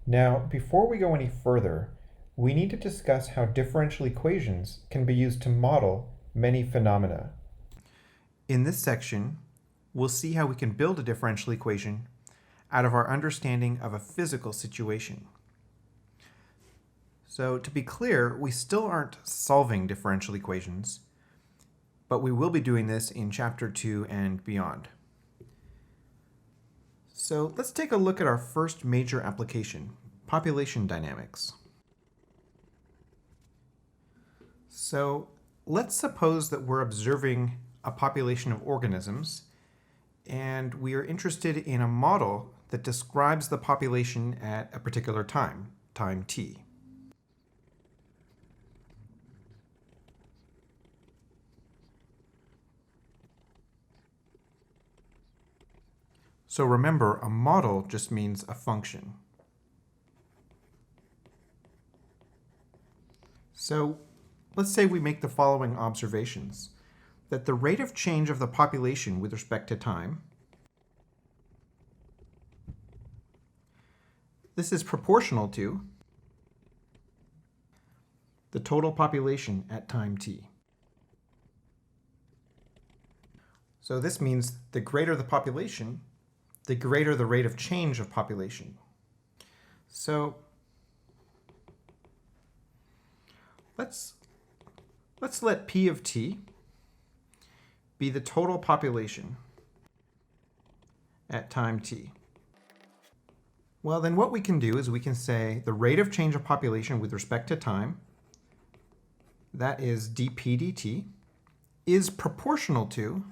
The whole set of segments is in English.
Now, before we go any further, we need to discuss how differential equations can be used to model many phenomena. In this section, we'll see how we can build a differential equation out of our understanding of a physical situation. So to be clear, we still aren't solving differential equations, but we will be doing this in Chapter 2 and beyond. So let's take a look at our first major application, population dynamics. So let's suppose that we're observing a population of organisms, and we are interested in a model that describes the population at a particular time t. So remember, a model just means a function. So let's say we make the following observations: that the rate of change of the population with respect to time, this is proportional to the total population at time t. So this means the greater the population, the greater the rate of change of population. So let's let P of t be the total population at time t. Well, then what we can do is we can say the rate of change of population with respect to time, that is dp dt, is proportional to,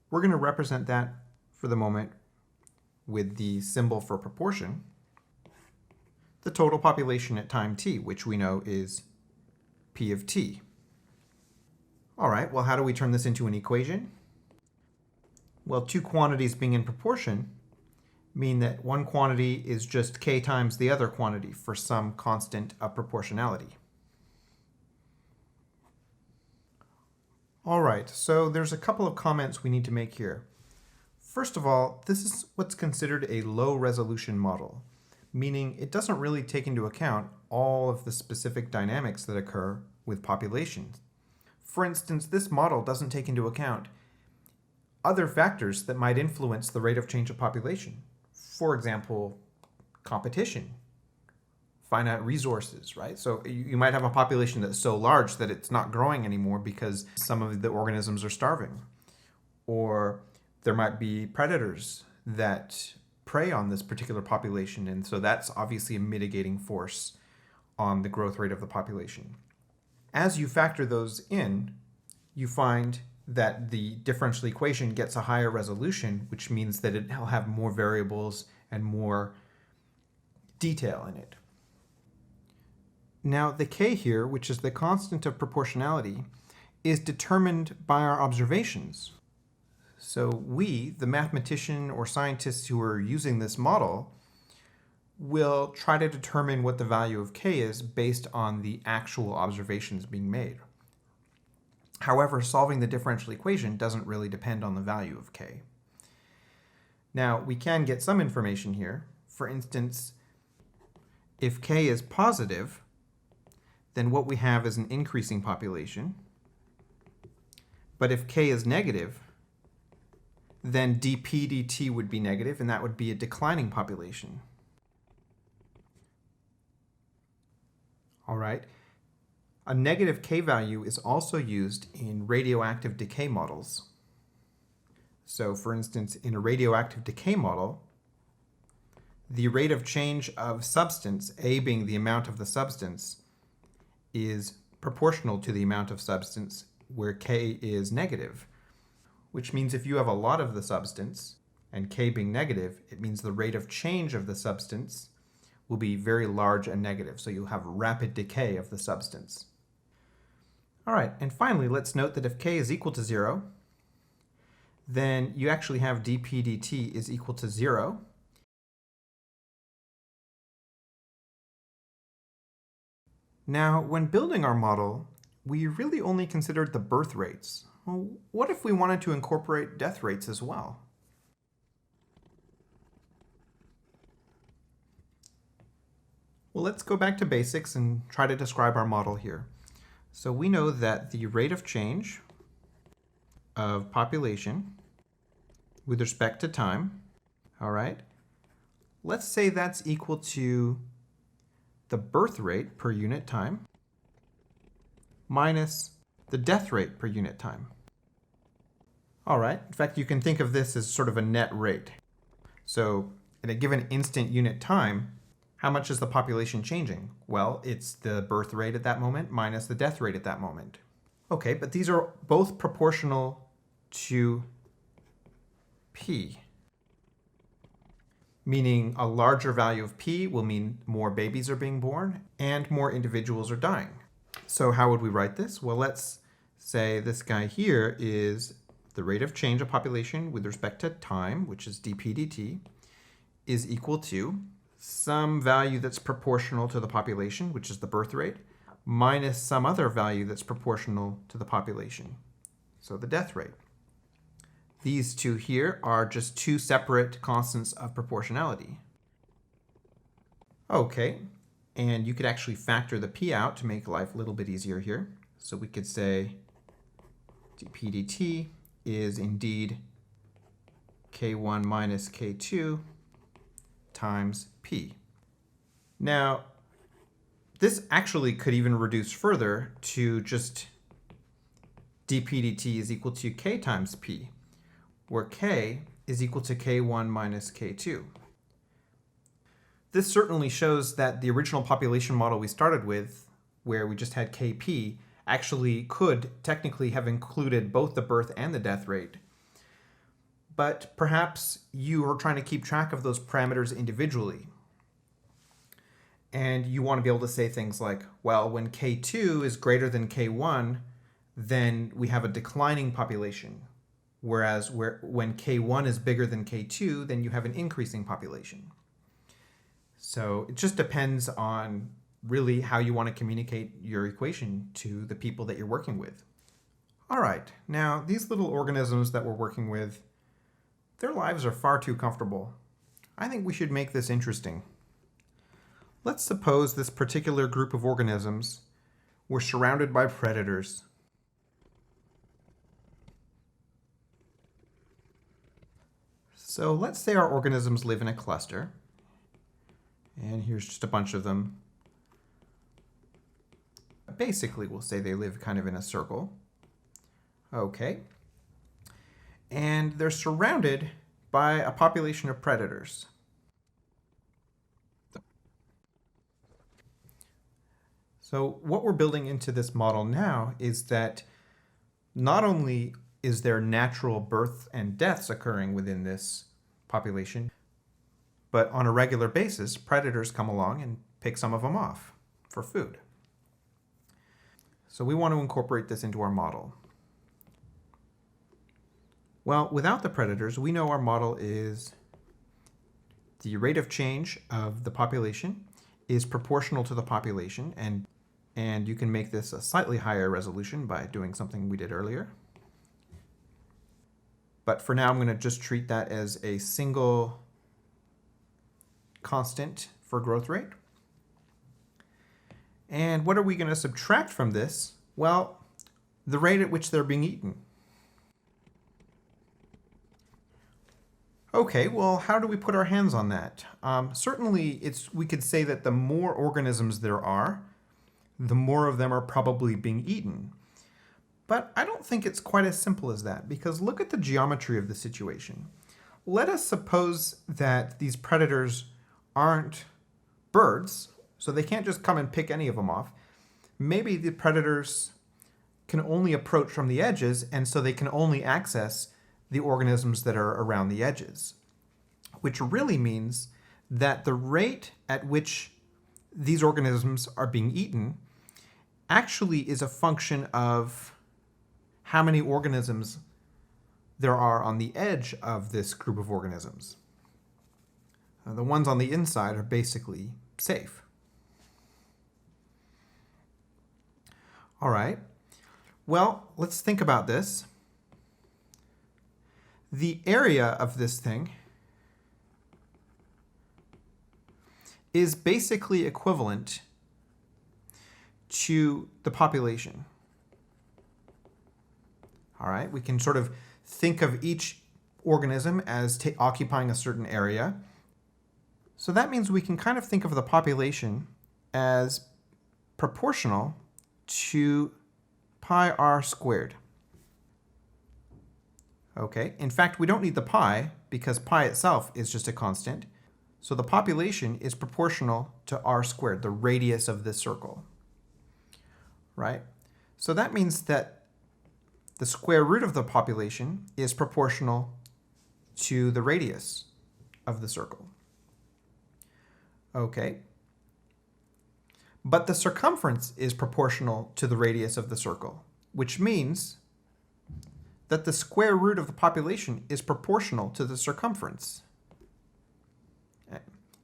we're going to represent that for the moment with the symbol for proportion, the total population at time t, which we know is P of t. All right, well, how do we turn this into an equation? Well, two quantities being in proportion mean that one quantity is just k times the other quantity for some constant of proportionality. All right, so there's a couple of comments we need to make here. First of all, this is what's considered a low resolution model, meaning it doesn't really take into account all of the specific dynamics that occur with populations. For instance, this model doesn't take into account other factors that might influence the rate of change of population. For example, competition, finite resources, right? So you might have a population that's so large that it's not growing anymore because some of the organisms are starving. Or there might be predators that prey on this particular population, and so that's obviously a mitigating force on the growth rate of the population. As you factor those in, you find that the differential equation gets a higher resolution, which means that it'll have more variables and more detail in it. Now, the k here, which is the constant of proportionality, is determined by our observations. So we, the mathematician or scientists who are using this model, will try to determine what the value of k is based on the actual observations being made. However, solving the differential equation doesn't really depend on the value of k. Now, we can get some information here. For instance, if k is positive, then what we have is an increasing population. But if k is negative, then dp dt would be negative, and that would be a declining population. All right. A negative k value is also used in radioactive decay models. So for instance, in a radioactive decay model, the rate of change of substance, A being the amount of the substance, is proportional to the amount of substance where k is negative, which means if you have a lot of the substance, and k being negative, it means the rate of change of the substance will be very large and negative, so you'll have rapid decay of the substance. All right, and finally, let's note that if k is equal to 0, then you actually have dp dt is equal to 0. Now, when building our model, we really only considered the birth rates. Well, what if we wanted to incorporate death rates as well? Well, let's go back to basics and try to describe our model here. So we know that the rate of change of population with respect to time, all right, let's say that's equal to the birth rate per unit time minus the death rate per unit time. All right, in fact, you can think of this as sort of a net rate. So at a given instant unit time, how much is the population changing? Well, it's the birth rate at that moment minus the death rate at that moment. Okay, but these are both proportional to P, meaning a larger value of P will mean more babies are being born and more individuals are dying. So how would we write this? Well, let's say this guy here is the rate of change of population with respect to time, which is dp dt, is equal to some value that's proportional to the population, which is the birth rate, minus some other value that's proportional to the population, so the death rate. These two here are just two separate constants of proportionality. Okay, and you could actually factor the p out to make life a little bit easier here. So we could say dp dt is indeed k1 minus k2 times p. Now, this actually could even reduce further to just dp dt is equal to k times p, where k is equal to k1 minus k2. This certainly shows that the original population model we started with, where we just had kp, actually could technically have included both the birth and the death rate. But perhaps you are trying to keep track of those parameters individually. And you want to be able to say things like, well, when K2 is greater than K1, then we have a declining population. Whereas when K1 is bigger than K2, then you have an increasing population. So it just depends on really how you want to communicate your equation to the people that you're working with. All right, now these little organisms that we're working with, their lives are far too comfortable. I think we should make this interesting. Let's suppose this particular group of organisms were surrounded by predators. So let's say our organisms live in a cluster, and here's just a bunch of them. Basically, we'll say they live kind of in a circle. Okay. And they're surrounded by a population of predators. So what we're building into this model now is that not only is there natural birth and deaths occurring within this population, but on a regular basis, predators come along and pick some of them off for food. So we want to incorporate this into our model. Well, without the predators, we know our model is the rate of change of the population is proportional to the population, and you can make this a slightly higher resolution by doing something we did earlier. But for now, I'm going to just treat that as a single constant for growth rate. And what are we going to subtract from this? Well, the rate at which they're being eaten. Okay, well, how do we put our hands on that? Certainly, we could say that the more organisms there are, the more of them are probably being eaten. But I don't think it's quite as simple as that, because look at the geometry of the situation. Let us suppose that these predators aren't birds, so they can't just come and pick any of them off. Maybe the predators can only approach from the edges, and so they can only access the organisms that are around the edges, which really means that the rate at which these organisms are being eaten actually is a function of how many organisms there are on the edge of this group of organisms. The ones on the inside are basically safe. All right, well, let's think about this. The area of this thing is basically equivalent to the population. All right, we can sort of think of each organism as occupying a certain area. So that means we can kind of think of the population as proportional to pi r squared. Okay, in fact, we don't need the pi because pi itself is just a constant. So the population is proportional to r squared, the radius of this circle. Right? So that means that the square root of the population is proportional to the radius of the circle. Okay. But the circumference is proportional to the radius of the circle, which means that the square root of the population is proportional to the circumference.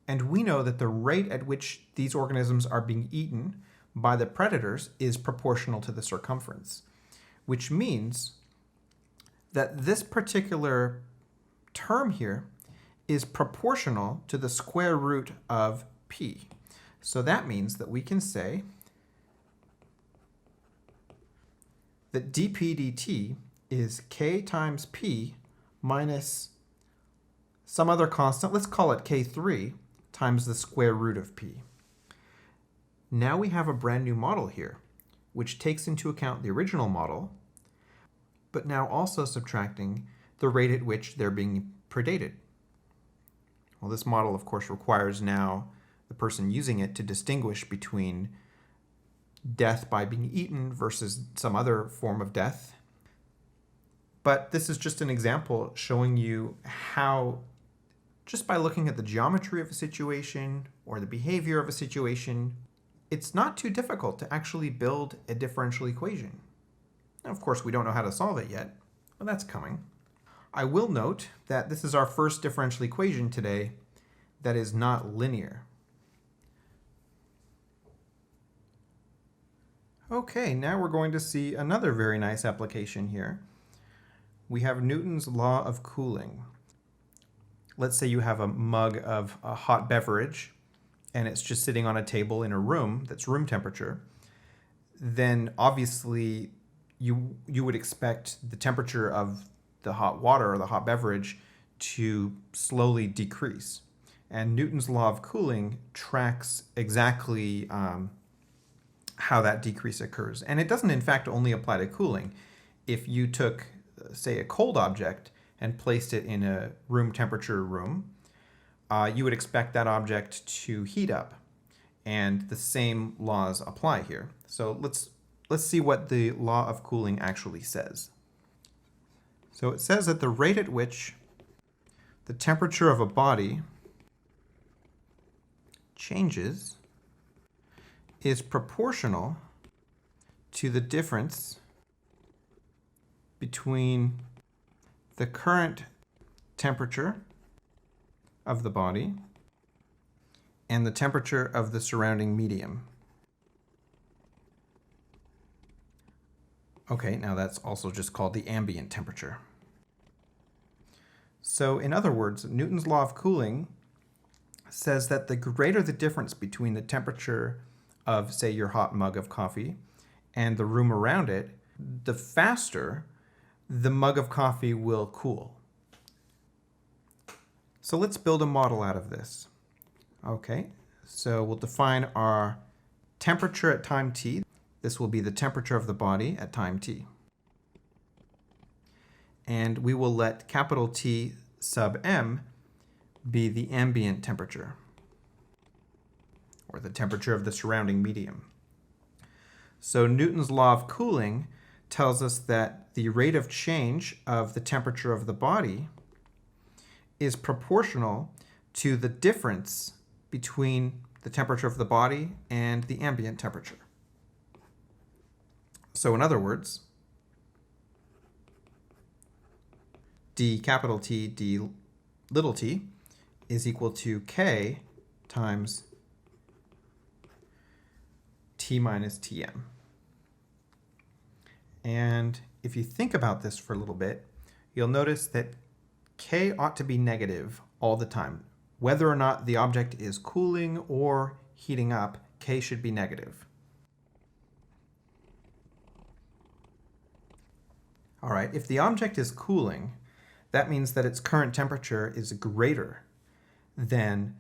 And we know that the rate at which these organisms are being eaten by the predators is proportional to the circumference, which means that this particular term here is proportional to the square root of p. So that means that we can say that dp dt is k times p minus some other constant, let's call it k3, times the square root of p. Now we have a brand new model here, which takes into account the original model, but now also subtracting the rate at which they're being predated. Well, this model, of course, requires now the person using it to distinguish between death by being eaten versus some other form of death. But this is just an example showing you how, just by looking at the geometry of a situation or the behavior of a situation, it's not too difficult to actually build a differential equation. Now, of course, we don't know how to solve it yet, but that's coming. I will note that this is our first differential equation today that is not linear. Okay, now we're going to see another very nice application here. We have Newton's law of cooling. Let's say you have a mug of a hot beverage and it's just sitting on a table in a room that's room temperature. Then obviously you would expect the temperature of the hot water or the hot beverage to slowly decrease. And Newton's law of cooling tracks exactly how that decrease occurs. And it doesn't in fact only apply to cooling. If you took, say, a cold object and placed it in a room temperature room, you would expect that object to heat up. And the same laws apply here. So let's see what the law of cooling actually says. So it says that the rate at which the temperature of a body changes is proportional to the difference between the current temperature of the body and the temperature of the surrounding medium. Okay, now that's also just called the ambient temperature. So in other words, Newton's law of cooling says that the greater the difference between the temperature of, say, your hot mug of coffee and the room around it, the faster the mug of coffee will cool. So let's build a model out of this. Okay, so we'll define our temperature at time t. This will be the temperature of the body at time t. And we will let capital T sub m be the ambient temperature, or the temperature of the surrounding medium. So Newton's law of cooling tells us that the rate of change of the temperature of the body is proportional to the difference between the temperature of the body and the ambient temperature. So in other words, d capital T d little t is equal to k times T minus Tm. And if you think about this for a little bit, you'll notice that k ought to be negative all the time. whether or not the object is cooling or heating up, K should be negative. All right, if the object is cooling, that means that its current temperature is greater than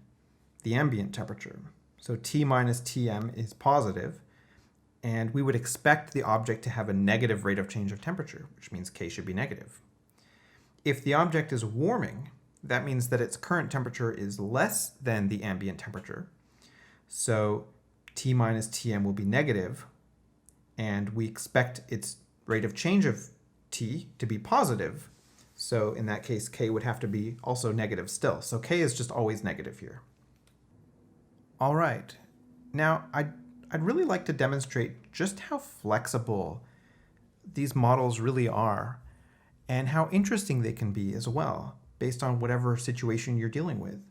the ambient temperature. So T minus Tm is positive, and we would expect the object to have a negative rate of change of temperature, which means K should be negative. If the object is warming, that means that its current temperature is less than the ambient temperature. So T minus Tm will be negative, and we expect its rate of change of T to be positive. So in that case, K would have to be also negative still. So K is just always negative here. All right. Now, I'd really like to demonstrate just how flexible these models really are and how interesting they can be as well, based on whatever situation you're dealing with.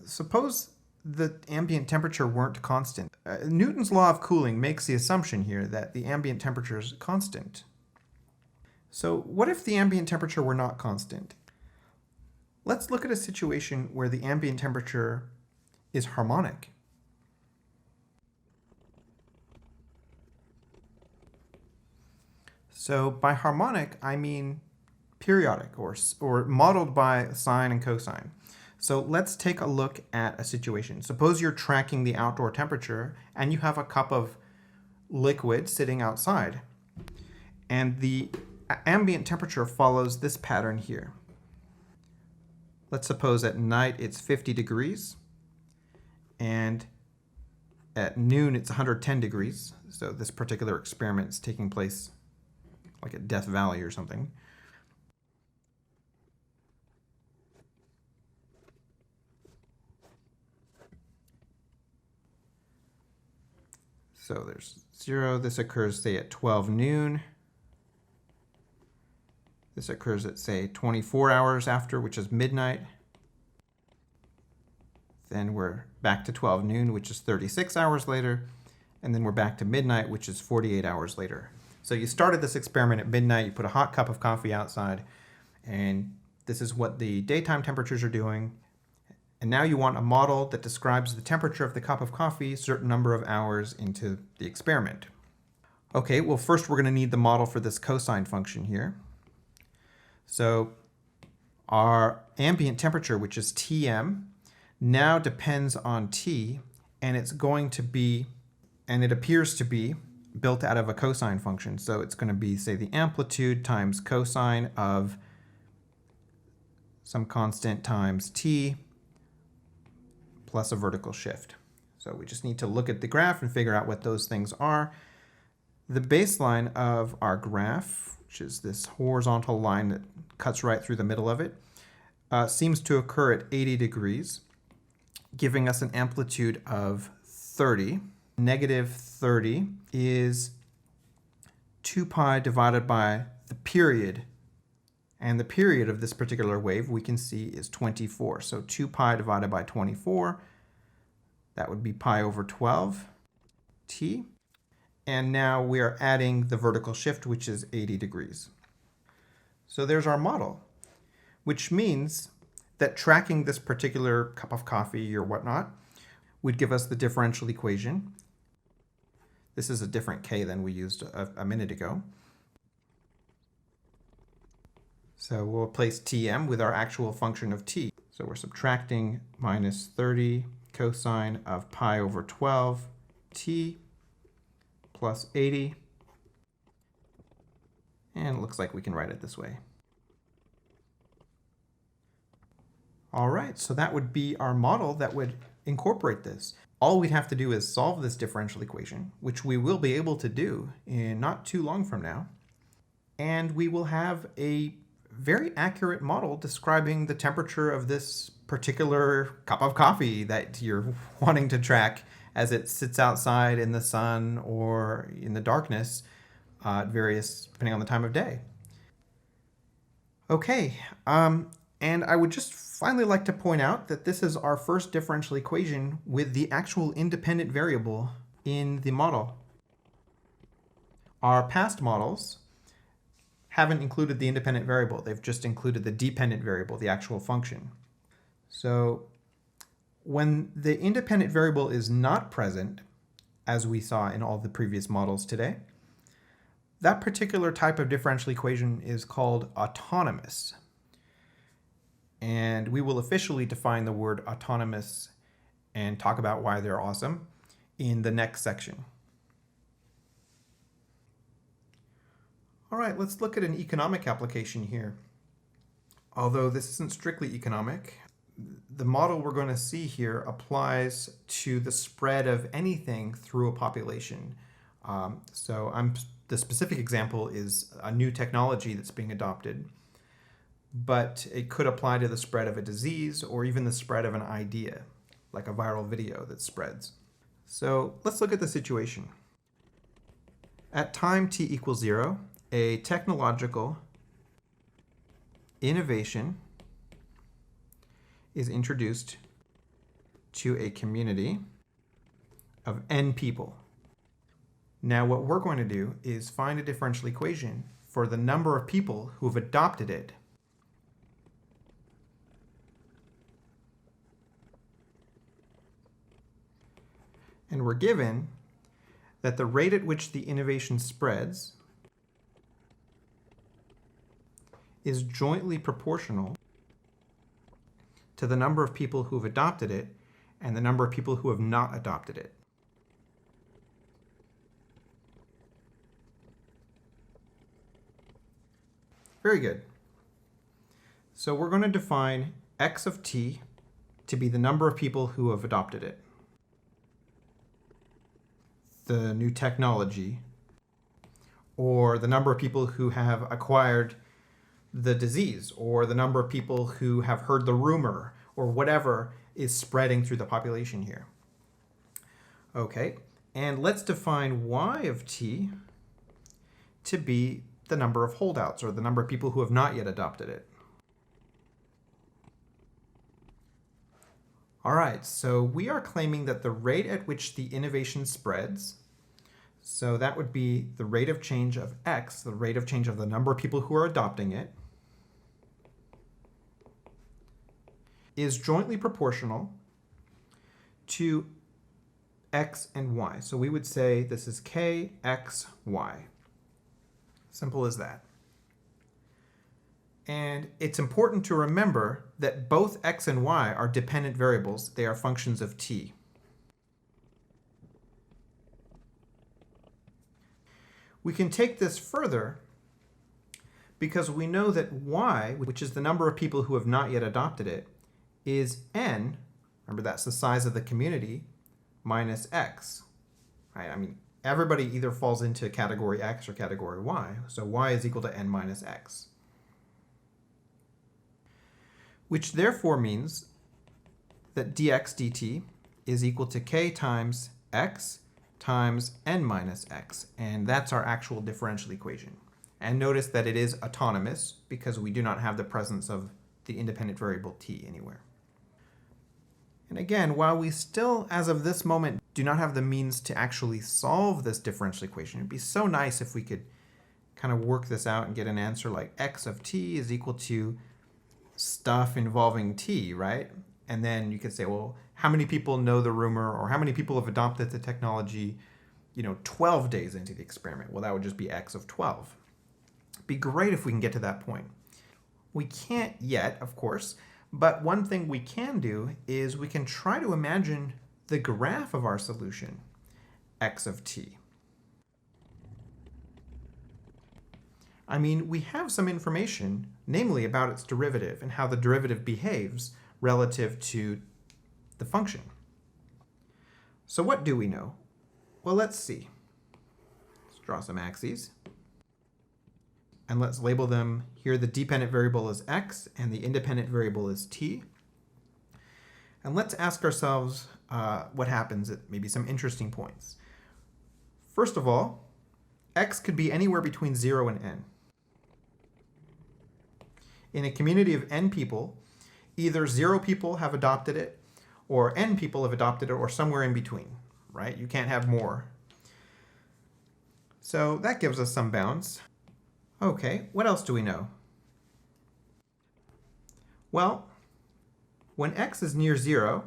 Suppose the ambient temperature weren't constant. Newton's law of cooling makes the assumption here that the ambient temperature is constant. So what if the ambient temperature were not constant? Let's look at a situation where the ambient temperature is harmonic. So by harmonic, I mean periodic or modeled by sine and cosine. So let's take a look at a situation. Suppose you're tracking the outdoor temperature and you have a cup of liquid sitting outside. And the ambient temperature follows this pattern here. Let's suppose at night it's 50 degrees and at noon it's 110 degrees. So this particular experiment is taking place like at Death Valley or something. So there's 0. This occurs, say, at 12 noon. This occurs at, say, 24 hours after, which is midnight. Then we're back to 12 noon, which is 36 hours later. And then we're back to midnight, which is 48 hours later. So you started this experiment at midnight, you put a hot cup of coffee outside, and this is what the daytime temperatures are doing. And now you want a model that describes the temperature of the cup of coffee a certain number of hours into the experiment. Okay, well first we're going to need the model for this cosine function here. So our ambient temperature, which is Tm, now depends on T, and it's going to be, and it appears to be, built out of a cosine function. So it's going to be, say, the amplitude times cosine of some constant times T plus a vertical shift. So we just need to look at the graph and figure out what those things are. The baseline of our graph, which is this horizontal line that cuts right through the middle of it, seems to occur at 80 degrees, giving us an amplitude of 30. Negative 30 is 2 pi divided by the period. And the period of this particular wave we can see is 24. So 2 pi divided by 24, that would be pi over 12 t. And now we are adding the vertical shift, which is 80 degrees. So there's our model, which means that tracking this particular cup of coffee or whatnot would give us the differential equation. This is a different K than we used a minute ago. So we'll replace Tm with our actual function of T. So we're subtracting minus 30 cosine of pi over 12 T plus 80. And it looks like we can write it this way. All right, so that would be our model that would incorporate this. All we'd have to do is solve this differential equation, which we will be able to do in not too long from now. And we will have a very accurate model describing the temperature of this particular cup of coffee that you're wanting to track as it sits outside in the sun or in the darkness, depending on the time of day. Okay, and I would just finally like to point out that this is our first differential equation with the actual independent variable in the model. Our past models haven't included the independent variable. They've just included the dependent variable, the actual function. So when the independent variable is not present, as we saw in all the previous models today, that particular type of differential equation is called autonomous. And we will officially define the word autonomous and talk about why they're awesome in the next section. All right, let's look at an economic application here. Although this isn't strictly economic, the model we're going to see here applies to the spread of anything through a population. The specific example is a new technology that's being adopted, but it could apply to the spread of a disease or even the spread of an idea, like a viral video that spreads. So let's look at the situation. At time t equals 0, a technological innovation is introduced to a community of n people. Now what we're going to do is find a differential equation for the number of people who have adopted it. And we're given that the rate at which the innovation spreads is jointly proportional to the number of people who have adopted it and the number of people who have not adopted it. Very good. So we're going to define x of t to be the number of people who have adopted it, the new technology, or the number of people who have acquired the disease, or the number of people who have heard the rumor, or whatever is spreading through the population here. Okay, and let's define y of t to be the number of holdouts, or the number of people who have not yet adopted it. All right, so we are claiming that the rate at which the innovation spreads, so that would be the rate of change of x, the rate of change of the number of people who are adopting it, is jointly proportional to x and y. So we would say this is k, x, y. Simple as that. And it's important to remember that both x and y are dependent variables. They are functions of t. We can take this further because we know that y, which is the number of people who have not yet adopted it, is n, remember that's the size of the community, minus x. Right? I mean, everybody either falls into category x or category y, so y is equal to n minus x. Which therefore means that dx dt is equal to k times x times n minus x, and that's our actual differential equation. And notice that it is autonomous because we do not have the presence of the independent variable t anywhere. And again, while we still, as of this moment, do not have the means to actually solve this differential equation, it'd be so nice if we could kind of work this out and get an answer like x of t is equal to stuff involving t, right? And then you could say, well, how many people know the rumor, or how many people have adopted the technology, 12 days into the experiment? Well, that would just be x of 12. It'd be great if we can get to that point. We can't yet, of course, but one thing we can do is we can try to imagine the graph of our solution, x of t. I mean, we have some information, namely about its derivative and how the derivative behaves relative to the function. So what do we know? Well, let's see. Let's draw some axes. And let's label them. Here the dependent variable is x and the independent variable is t. And let's ask ourselves what happens at maybe some interesting points. First of all, x could be anywhere between 0 and n. In a community of n people, either 0 people have adopted it, or n people have adopted it, or somewhere in between, right? You can't have more. So that gives us some bounds. Okay, what else do we know? Well, When x is near 0,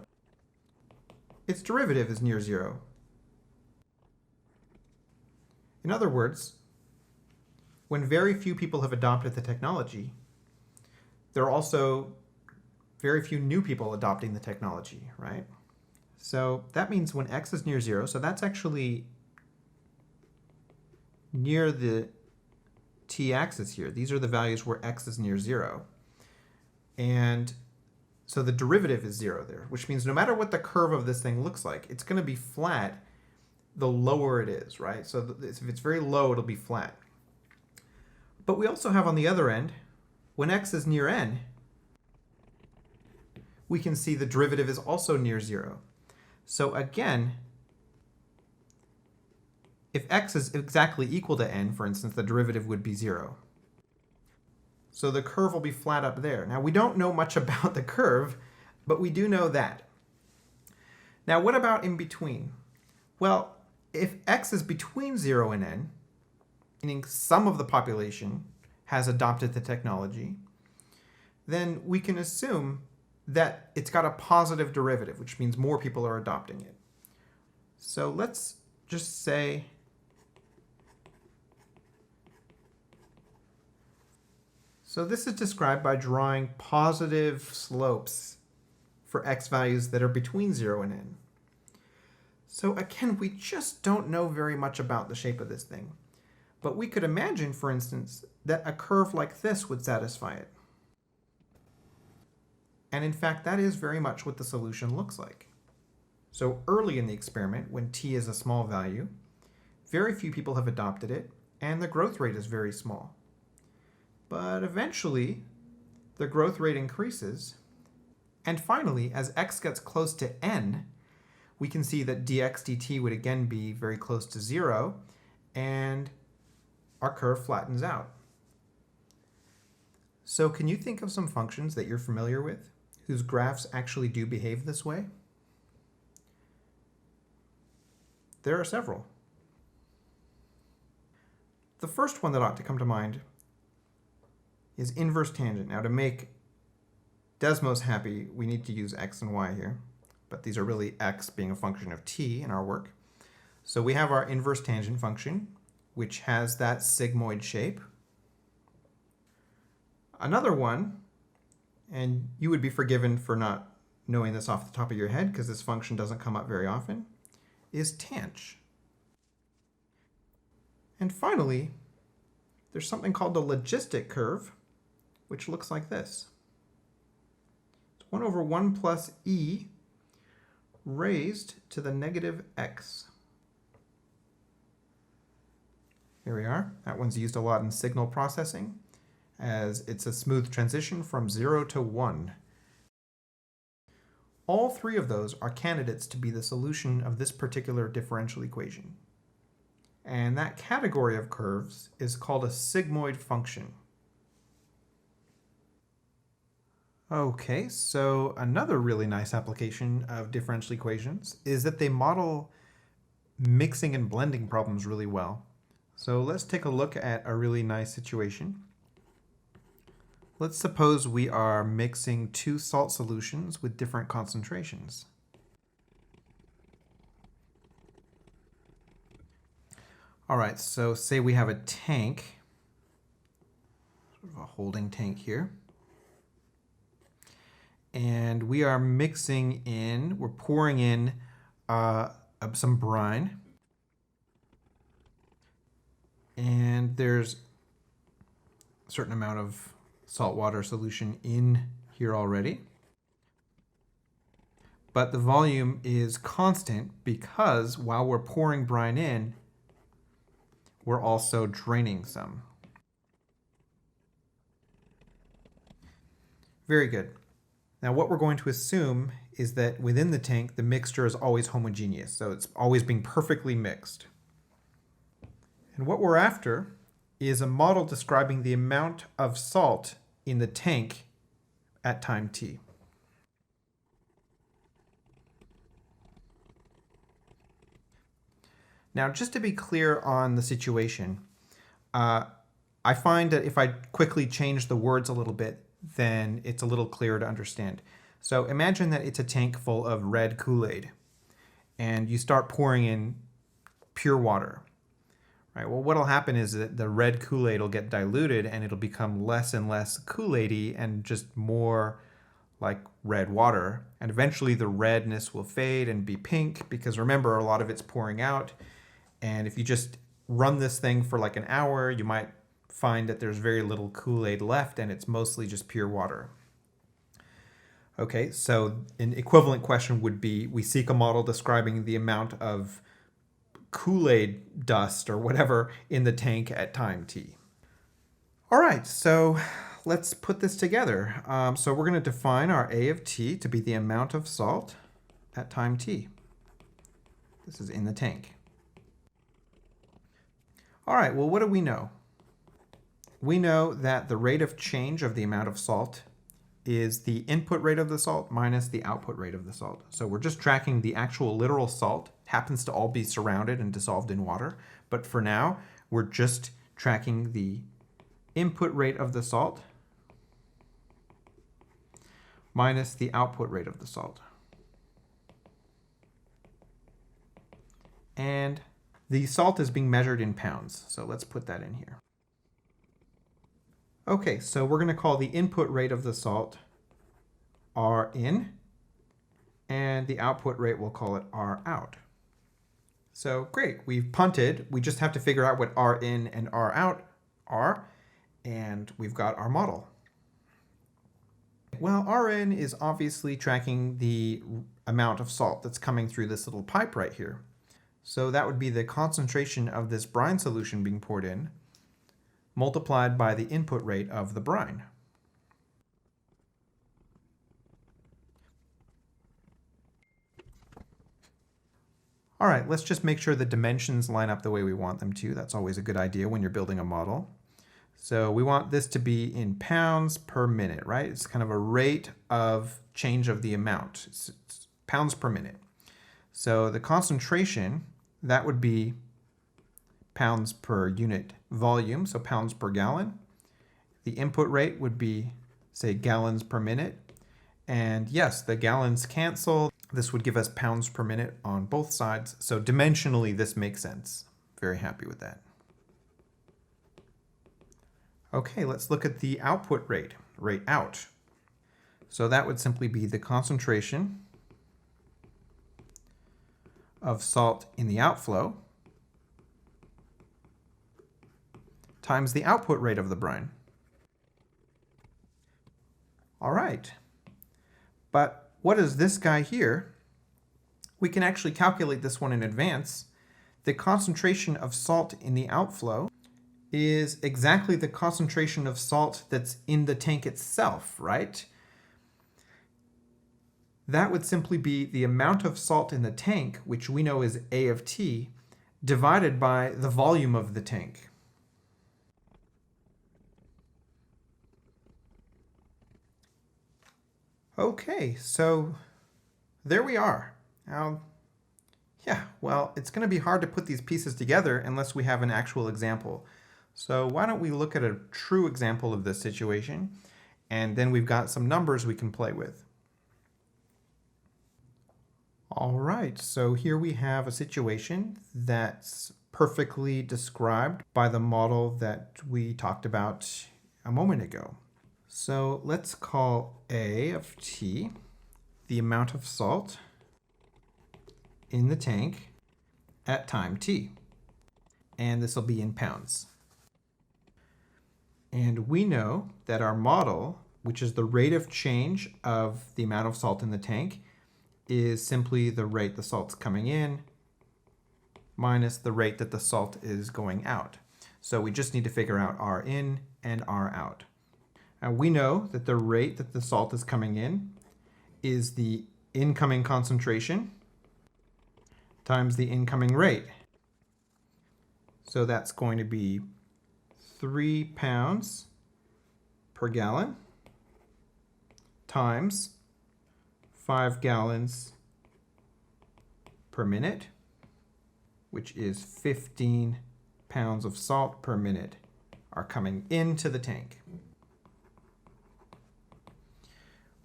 its derivative is near 0. In other words, when very few people have adopted the technology, there are also very few new people adopting the technology, right? So that means when x is near 0, so that's actually near the t-axis here. These are the values where x is near 0. And so the derivative is 0 there, which means no matter what the curve of this thing looks like, it's going to be flat the lower it is, right? So if it's very low, it'll be flat. But we also have on the other end, when x is near n, we can see the derivative is also near 0. So again, if x is exactly equal to n, for instance, the derivative would be 0. So the curve will be flat up there. Now, we don't know much about the curve, but we do know that. Now, what about in between? Well, if x is between 0 and n, meaning some of the population has adopted the technology, then we can assume that it's got a positive derivative, which means more people are adopting it. So let's just say so this is described by drawing positive slopes for x values that are between 0 and n. So again, we just don't know very much about the shape of this thing. But we could imagine, for instance, that a curve like this would satisfy it. And in fact, that is very much what the solution looks like. So early in the experiment, when t is a small value, very few people have adopted it, and the growth rate is very small. But eventually, the growth rate increases. And finally, as x gets close to n, we can see that dx dt would again be very close to 0, and our curve flattens out. So can you think of some functions that you're familiar with, whose graphs actually do behave this way? There are several. The first one that ought to come to mind is inverse tangent. Now, to make Desmos happy, we need to use x and y here, but these are really x being a function of t in our work. So we have our inverse tangent function, which has that sigmoid shape. Another one, and you would be forgiven for not knowing this off the top of your head because this function doesn't come up very often, is tanh. And finally, there's something called the logistic curve, which looks like this. It's 1 over 1 plus e raised to the negative x. Here we are. That one's used a lot in signal processing, as it's a smooth transition from 0 to 1. All three of those are candidates to be the solution of this particular differential equation. And that category of curves is called a sigmoid function. Okay, so another really nice application of differential equations is that they model mixing and blending problems really well. So let's take a look at a really nice situation. Let's suppose we are mixing two salt solutions with different concentrations. All right, so say we have a tank, sort of a holding tank here. And we are mixing in, we're pouring in some brine. And there's a certain amount of saltwater solution in here already. But the volume is constant because while we're pouring brine in, we're also draining some. Very good. Now what we're going to assume is that within the tank, the mixture is always homogeneous, so it's always being perfectly mixed. And what we're after is a model describing the amount of salt in the tank at time t. Now, just to be clear on the situation, I find that if I quickly change the words a little bit, then it's a little clearer to understand. So imagine that it's a tank full of red Kool-Aid, and you start pouring in pure water. Right, well, what'll happen is that the red Kool-Aid will get diluted and it'll become less and less Kool-Aid-y and just more like red water. And eventually the redness will fade and be pink because remember, a lot of it's pouring out. And if you just run this thing for like an hour, you might find that there's very little Kool-Aid left and it's mostly just pure water. Okay, so an equivalent question would be, we seek a model describing the amount of Kool-Aid dust or whatever in the tank at time t. All right, so let's put this together. So we're going to define our A of t to be the amount of salt at time t. This is in the tank. All right, well, what do we know? We know that the rate of change of the amount of salt is the input rate of the salt minus the output rate of the salt. So we're just tracking the actual literal salt. It happens to all be surrounded and dissolved in water. But for now, we're just tracking the input rate of the salt minus the output rate of the salt. And the salt is being measured in pounds. So let's put that in here. Okay, so we're going to call the input rate of the salt R in, and the output rate, we'll call it R out. So great, we've punted. We just have to figure out what R in and R out are, and we've got our model. Well, R in is obviously tracking the amount of salt that's coming through this little pipe right here. So that would be the concentration of this brine solution being poured in, multiplied by the input rate of the brine. All right, let's just make sure the dimensions line up the way we want them to. That's always a good idea when you're building a model. So we want this to be in pounds per minute, right? It's kind of a rate of change of the amount. It's pounds per minute. So the concentration, that would be pounds per unit volume, so pounds per gallon. The input rate would be, say, gallons per minute. And yes, the gallons cancel. This would give us pounds per minute on both sides. So dimensionally, this makes sense. Very happy with that. Okay, let's look at the output rate, rate out. So that would simply be the concentration of salt in the outflow times the output rate of the brine. All right, but what is this guy here? We can actually calculate this one in advance. The concentration of salt in the outflow is exactly the concentration of salt that's in the tank itself, right? That would simply be the amount of salt in the tank, which we know is A of t, divided by the volume of the tank. Okay, so there we are. Now, yeah, well, it's going to be hard to put these pieces together unless we have an actual example. So why don't we look at a true example of this situation, and then we've got some numbers we can play with. All right, so here we have a situation that's perfectly described by the model that we talked about a moment ago. So let's call A of t the amount of salt in the tank at time t. And this will be in pounds. And we know that our model, which is the rate of change of the amount of salt in the tank, is simply the rate the salt's coming in minus the rate that the salt is going out. So we just need to figure out R in and R out. Now we know that the rate that the salt is coming in is the incoming concentration times the incoming rate. So that's going to be 3 pounds per gallon times 5 gallons per minute, which is 15 pounds of salt per minute are coming into the tank.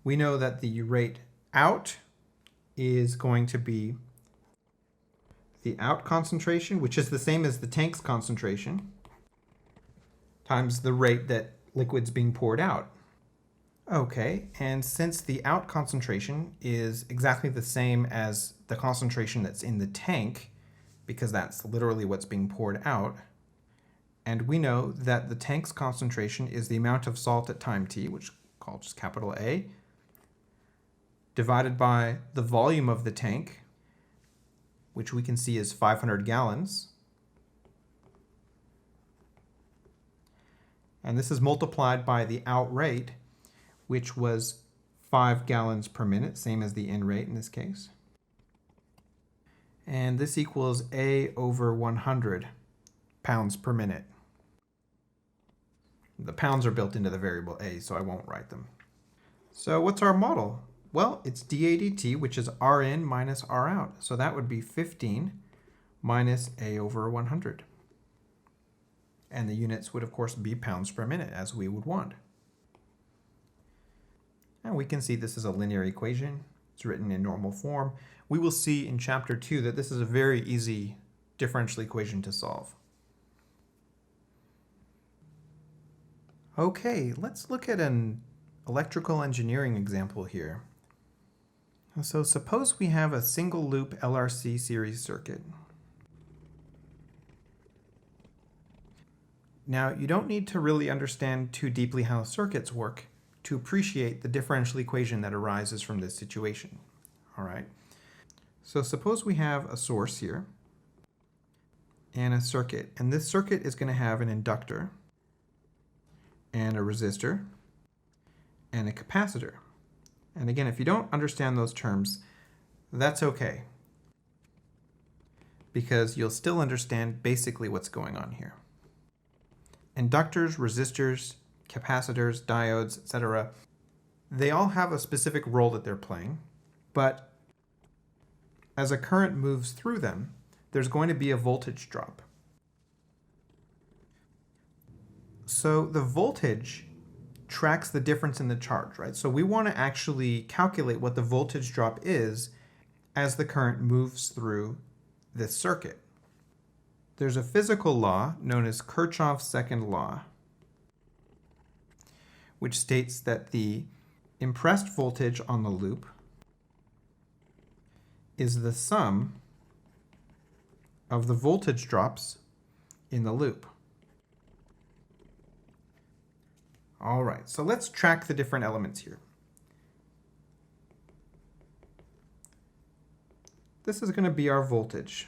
we know that the rate out is going to be the out concentration, which is the same as the tank's concentration, times the rate that liquid's being poured out. Okay, and since the out concentration is exactly the same as the concentration that's in the tank, because that's literally what's being poured out, and we know that the tank's concentration is the amount of salt at time t, which is called just capital A, divided by the volume of the tank, which we can see is 500 gallons. And this is multiplied by the out rate, which was 5 gallons per minute, same as the in rate in this case. And this equals A over 100 pounds per minute. The pounds are built into the variable A, so I won't write them. So what's our model? Well, it's dA dt, which is R in minus R out. So that would be 15 minus A over 100. And the units would, of course, be pounds per minute, as we would want. And we can see this is a linear equation. It's written in normal form. We will see in Chapter 2 that this is a very easy differential equation to solve. Okay, let's look at an electrical engineering example here. So suppose we have a single loop LRC series circuit. Now, you don't need to really understand too deeply how circuits work to appreciate the differential equation that arises from this situation. All right. So suppose we have a source here and a circuit, and this circuit is going to have an inductor and a resistor and a capacitor. And again, if you don't understand those terms, that's okay, because you'll still understand basically what's going on here. Inductors, resistors, capacitors, diodes, etc., they all have a specific role that they're playing, but as a current moves through them, there's going to be a voltage drop. So the voltage tracks the difference in the charge, right? So we want to actually calculate what the voltage drop is as the current moves through this circuit. There's a physical law known as Kirchhoff's second law, which states that the impressed voltage on the loop is the sum of the voltage drops in the loop. All right, so let's track the different elements here. This is going to be our voltage.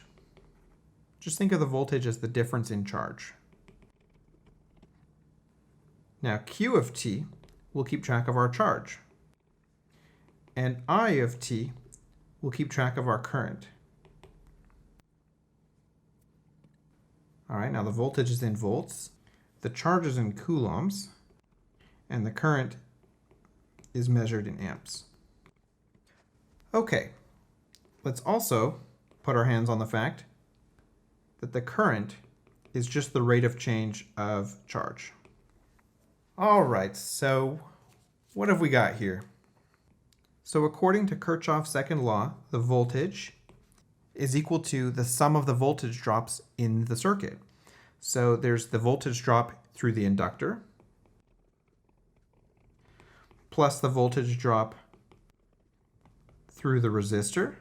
Just think of the voltage as the difference in charge. Now, Q of t will keep track of our charge, and I of t will keep track of our current. All right, now the voltage is in volts, the charge is in coulombs, and the current is measured in amps. Okay, let's also put our hands on the fact that the current is just the rate of change of charge. All right, so what have we got here? So according to Kirchhoff's second law, the voltage is equal to the sum of the voltage drops in the circuit. So there's the voltage drop through the inductor, plus the voltage drop through the resistor,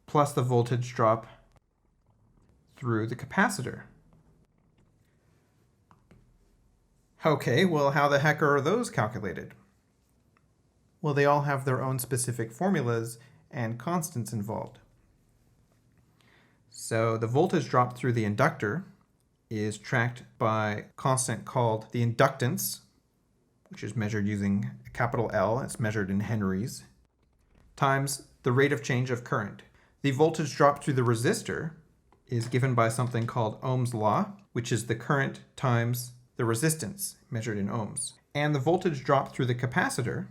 plus the voltage drop through the capacitor. Okay, well, how the heck are those calculated? Well, they all have their own specific formulas and constants involved. So the voltage drop through the inductor is tracked by a constant called the inductance, which is measured using a capital L, it's measured in henries, times the rate of change of current. The voltage drop through the resistor is given by something called Ohm's law, which is the current times the resistance, measured in ohms. And the voltage drop through the capacitor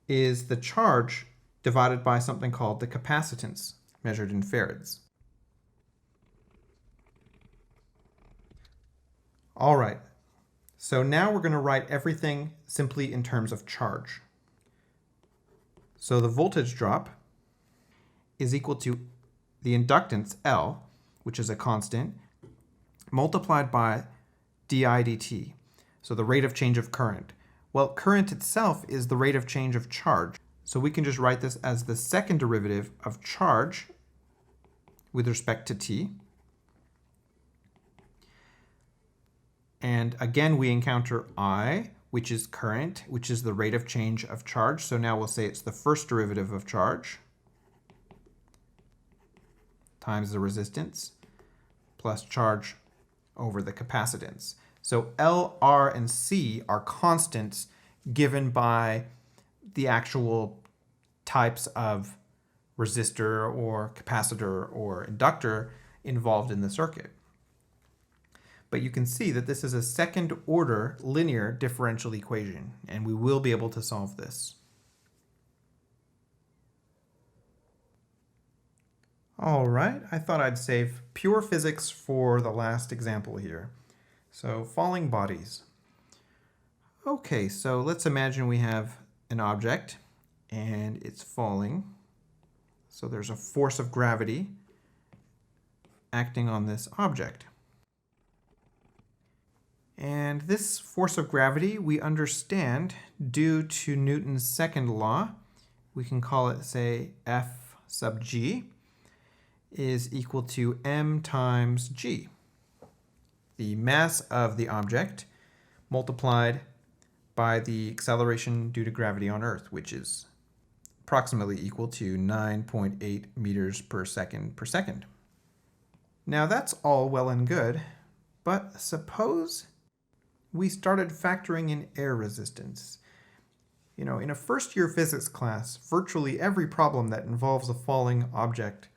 is the charge divided by something called the capacitance, measured in farads. All right, so now we're going to write everything simply in terms of charge. So the voltage drop is equal to the inductance, L, which is a constant, multiplied by di dt, so the rate of change of current. Well, current itself is the rate of change of charge, so we can just write this as the second derivative of charge with respect to t. And again, we encounter I, which is current, which is the rate of change of charge. So now we'll say it's the first derivative of charge times the resistance plus charge over the capacitance. So L, R, and C are constants given by the actual types of resistor or capacitor or inductor involved in the circuit. But you can see that this is a second order linear differential equation, and we will be able to solve this. All right, I thought I'd save pure physics for the last example here. So falling bodies. Okay, so let's imagine we have an object and it's falling. So there's a force of gravity acting on this object. And this force of gravity we understand due to Newton's second law. We can call it, say, F sub g is equal to m times g. The mass of the object multiplied by the acceleration due to gravity on Earth, which is approximately equal to 9.8 meters per second. Now that's all well and good, but suppose we started factoring in air resistance. You know, in a first-year physics class, virtually every problem that involves a falling object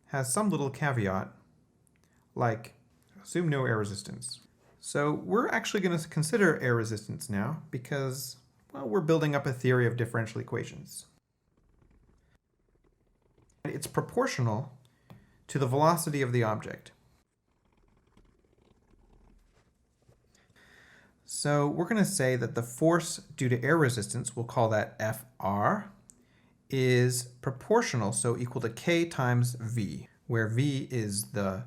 has some little caveat, like assume no air resistance. So we're actually going to consider air resistance now because, well, we're building up a theory of differential equations. It's proportional to the velocity of the object. So we're going to say that the force due to air resistance, we'll call that Fr, is proportional, so equal to k times v, where v is the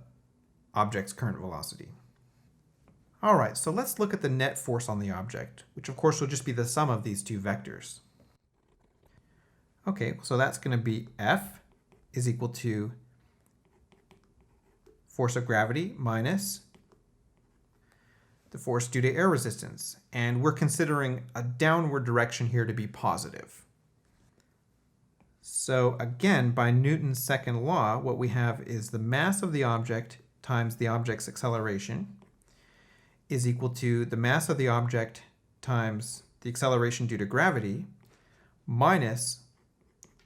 object's current velocity. All right, so let's look at the net force on the object, which of course will just be the sum of these two vectors. Okay, so that's going to be F is equal to force of gravity minus the force due to air resistance. And we're considering a downward direction here to be positive. So again, by Newton's second law, what we have is the mass of the object times the object's acceleration is equal to the mass of the object times the acceleration due to gravity minus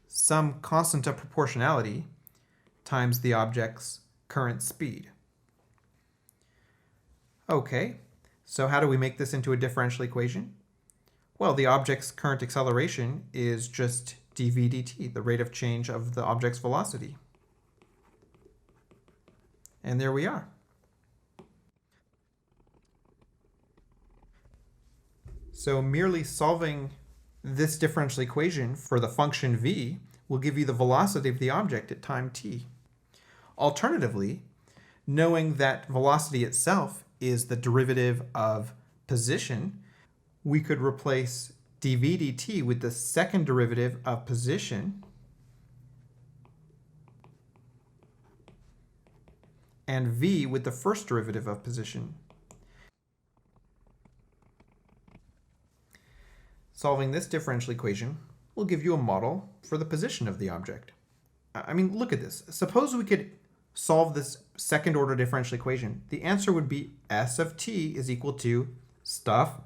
some constant of proportionality times the object's current speed. Okay, so how do we make this into a differential equation? Well, the object's current acceleration is just dv dt, the rate of change of the object's velocity. And there we are. So merely solving this differential equation for the function v will give you the velocity of the object at time t. Alternatively, knowing that velocity itself is the derivative of position, we could replace dv dt with the second derivative of position and v with the first derivative of position. Solving this differential equation will give you a model for the position of the object. I mean, look at this. Suppose we could solve this second order differential equation. The answer would be S of t is equal to stuff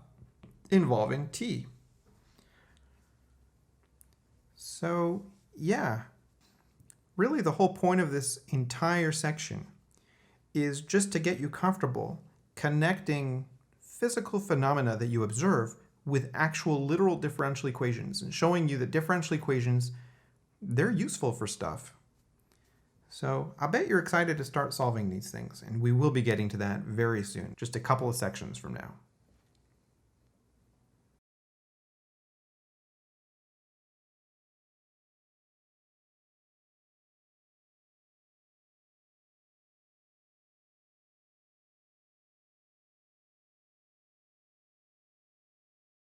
involving t. So yeah, really the whole point of this entire section is just to get you comfortable connecting physical phenomena that you observe with actual literal differential equations and showing you that differential equations, they're useful for stuff. So I bet you're excited to start solving these things, and we will be getting to that very soon, just a couple of sections from now.